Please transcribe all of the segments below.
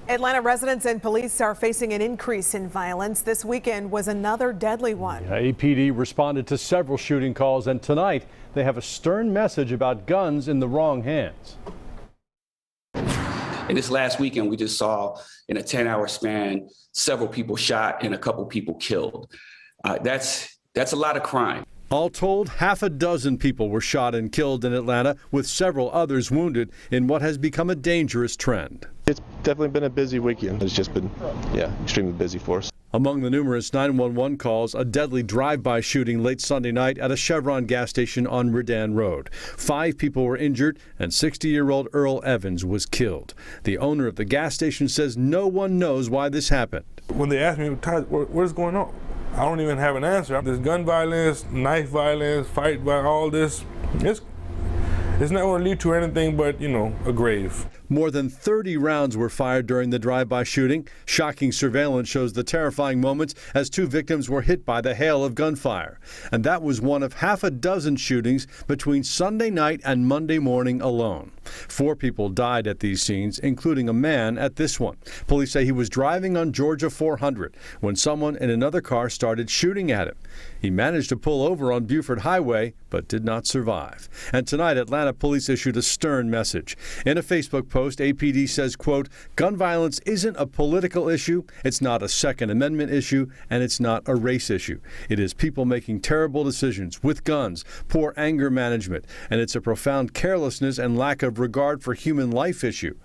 Atlanta residents and police are facing an increase in violence. This weekend was another deadly one. APD responded to several shooting calls, and tonight they have a stern message about guns in the wrong hands. And this last weekend, we just saw in a 10-hour span, several people shot and a couple people killed. That's a lot of crime. All told, half a dozen people were shot and killed in Atlanta, with several others wounded in what has become a dangerous trend. It's definitely been a busy weekend. It's just been, extremely busy for us. Among the numerous 911 calls, a deadly drive-by shooting late Sunday night at a Chevron gas station on Redan Road. 5 people were injured, and 60-year-old Earl Evans was killed. The owner of the gas station says no one knows why this happened. When they ask me, what's going on? I don't even have an answer. There's gun violence, knife violence, fight by all this. It's not going to lead to anything but, a grave. More than 30 rounds were fired during the drive-by shooting. Shocking surveillance shows the terrifying moments as 2 victims were hit by the hail of gunfire. And that was one of half a dozen shootings between Sunday night and Monday morning alone. 4 people died at these scenes, including a man at this one. Police say he was driving on Georgia 400 when someone in another car started shooting at him. He managed to pull over on Buford Highway, but did not survive. And tonight, Atlanta police issued a stern message. In a Facebook post, APD says, quote, "Gun violence isn't a political issue, it's not a Second Amendment issue, and it's not a race issue. It is people making terrible decisions with guns, poor anger management, and it's a profound carelessness and lack of regard for human life issue."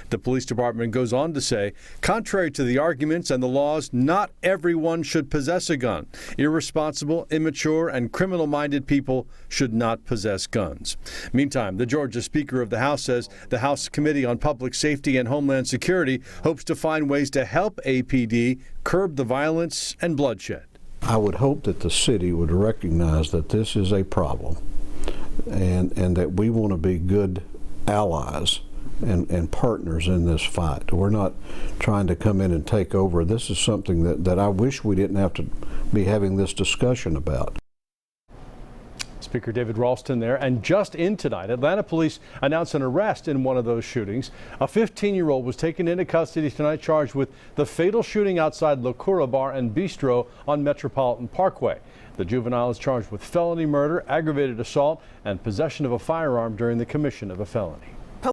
The police department goes on to say, contrary to the arguments and the laws, not everyone should possess a gun. Irresponsible, immature, and criminal-minded people should not possess guns. Meantime, the Georgia Speaker of the House says the House Committee on Public Safety and Homeland Security hopes to find ways to help APD curb the violence and bloodshed. I would hope that the city would recognize that this is a problem and that we want to be good allies and partners in this fight. We're not trying to come in and take over. This is something that I wish we didn't have to be having this discussion about. Speaker David Ralston there. And just in tonight, Atlanta police announced an arrest in one of those shootings. A 15-year-old was taken into custody tonight, charged with the fatal shooting outside La Cura Bar and Bistro on Metropolitan Parkway. The juvenile is charged with felony murder, aggravated assault, and possession of a firearm during the commission of a felony.